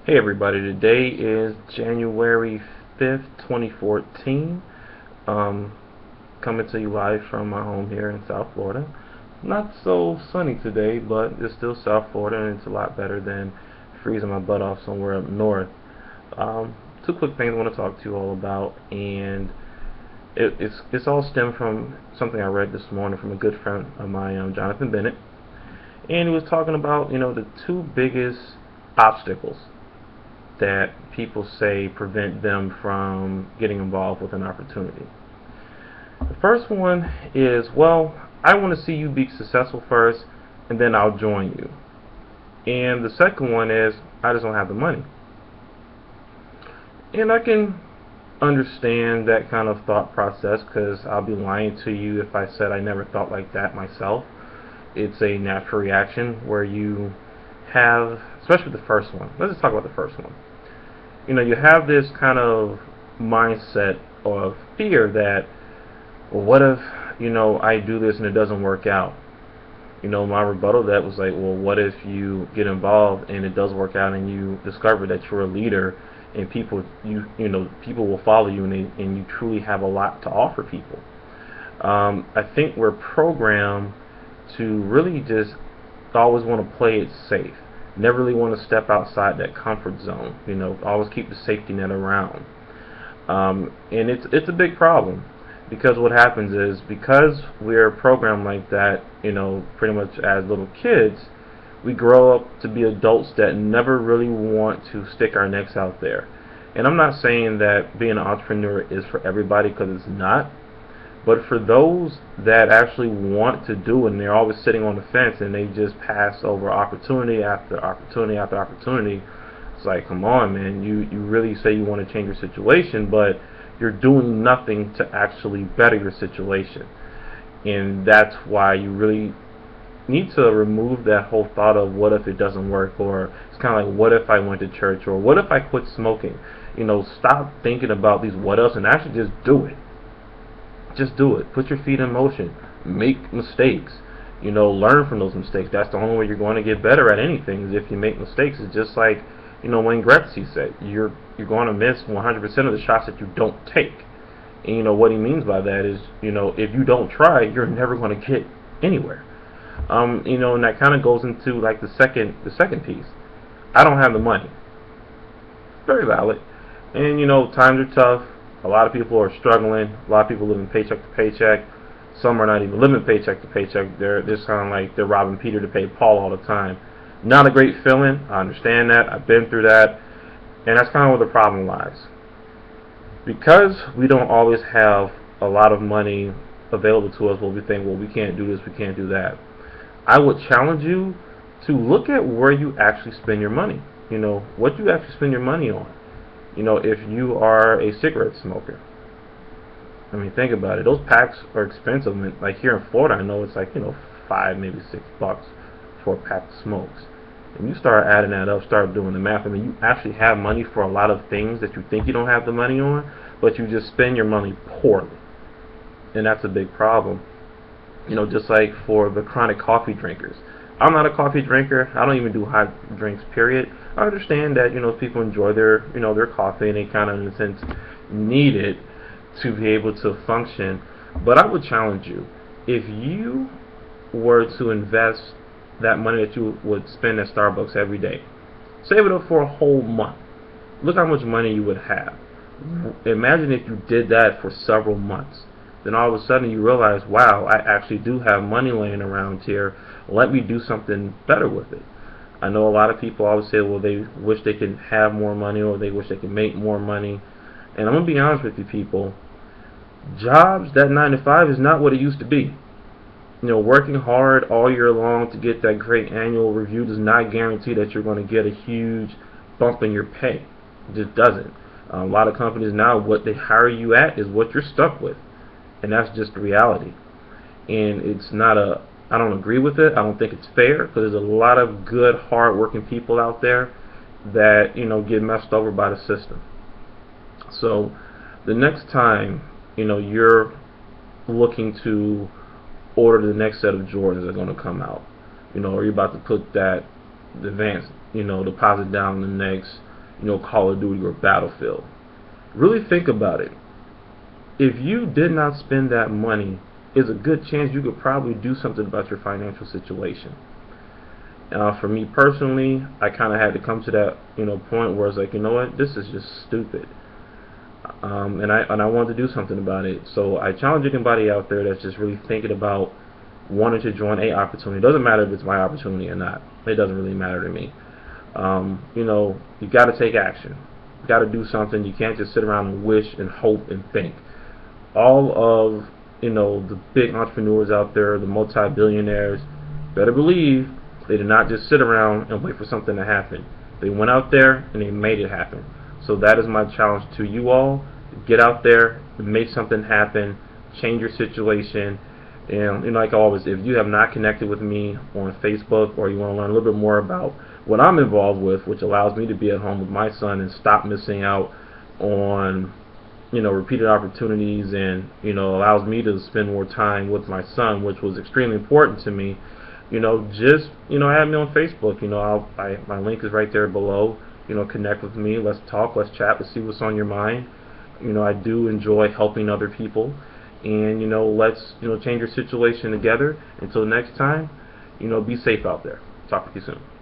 Hey everybody, today is January 5th, 2014. Um, Coming to you live from my home here in South Florida. Not so sunny today, but it's still South Florida and it's a lot better than freezing my butt off somewhere up north. Two quick things I want to talk to you all about, and it's all stemmed from something I read this morning from a good friend of mine, Jonathan Bennett, and he was talking about the two biggest obstacles that people say prevent them from getting involved with an opportunity. The first one is, well, I want to see you be successful first, and then I'll join you. And the second one is, I just don't have the money. And I can understand that kind of thought process, because I'll be lying to you if I said I never thought like that myself. It's a natural reaction where you have, especially the first one. Let's just talk about the first one. You have this kind of mindset of fear that, well, what if, I do this and it doesn't work out? My rebuttal to that was like, well, what if you get involved and it does work out and you discover that you're a leader and people will follow you and you truly have a lot to offer people. I think we're programmed to really just always want to play it safe. Never really want to step outside that comfort zone. Always keep the safety net around. And it's a big problem, because what happens is, because we're programmed like that, pretty much as little kids, we grow up to be adults that never really want to stick our necks out there. And I'm not saying that being an entrepreneur is for everybody, because it's not. But for those that actually want to do it, and they're always sitting on the fence and they just pass over opportunity after opportunity after opportunity, it's like, come on, man, you really say you want to change your situation, but you're doing nothing to actually better your situation. And that's why you really need to remove that whole thought of what if it doesn't work, or it's kind of like, what if I went to church, or what if I quit smoking. Stop thinking about these what else and actually just do it. Just do it. Put your feet in motion. Make mistakes. Learn from those mistakes. That's the only way you're going to get better at anything, is if you make mistakes. It's just like, Wayne Gretzky said, you're going to miss 100% of the shots that you don't take. And what he means by that is, if you don't try, you're never going to get anywhere. And that kind of goes into like the second piece. I don't have the money. Very valid. And times are tough. A lot of people are struggling. A lot of people living paycheck to paycheck. Some are not even living paycheck to paycheck. They're just kind of like they're robbing Peter to pay Paul all the time. Not a great feeling. I understand that. I've been through that. And that's kind of where the problem lies. Because we don't always have a lot of money available to us, we think, well, we can't do this, we can't do that. I would challenge you to look at where you actually spend your money. What you actually spend your money on. If you are a cigarette smoker, I mean, think about it. Those packs are expensive. Like here in Florida, I know it's like, $5, maybe $6 for a pack of smokes. And you start adding that up, start doing the math. I mean, you actually have money for a lot of things that you think you don't have the money on, but you just spend your money poorly. And that's a big problem. Just like for the chronic coffee drinkers. I'm not a coffee drinker. I don't even do hot drinks, period. I understand that, people enjoy their coffee and they kind of, in a sense, need it to be able to function. But I would challenge you, if you were to invest that money that you would spend at Starbucks every day, save it up for a whole month. Look how much money you would have. Imagine if you did that for several months. Then all of a sudden you realize, wow, I actually do have money laying around here. Let me do something better with it. I know a lot of people always say, well, they wish they could have more money, or they wish they could make more money. And I'm going to be honest with you people, jobs, that 9 to 5 is not what it used to be. Working hard all year long to get that great annual review does not guarantee that you're going to get a huge bump in your pay. It just doesn't. A lot of companies now, what they hire you at is what you're stuck with. And that's just the reality. And it's not I don't agree with it. I don't think it's fair, because there's a lot of good, hard-working people out there that, get messed over by the system. So the next time, you're looking to order the next set of Jordans that are going to come out, or you're about to put that advance, deposit down the next Call of Duty or Battlefield. Really think about it. If you did not spend that money, there's a good chance you could probably do something about your financial situation. For me personally, I kind of had to come to that point where it's like, you know what, this is just stupid, and I wanted to do something about it. So I challenge anybody out there that's just really thinking about wanting to join a opportunity. It doesn't matter if it's my opportunity or not. It doesn't really matter to me. You got to take action. You got to do something. You can't just sit around and wish and hope and think. All of the big entrepreneurs out there, the multi-billionaires, better believe they did not just sit around and wait for something to happen. They went out there and they made it happen. So that is my challenge to you all. Get out there and make something happen. Change your situation. And like always, if you have not connected with me on Facebook, or you want to learn a little bit more about what I'm involved with, which allows me to be at home with my son and stop missing out on repeated opportunities, and allows me to spend more time with my son, which was extremely important to me, just add me on Facebook. My link is right there below. Connect with me. Let's talk. Let's chat. Let's see what's on your mind. I do enjoy helping other people, and let's change your situation together. Until next time, be safe out there. Talk with you soon.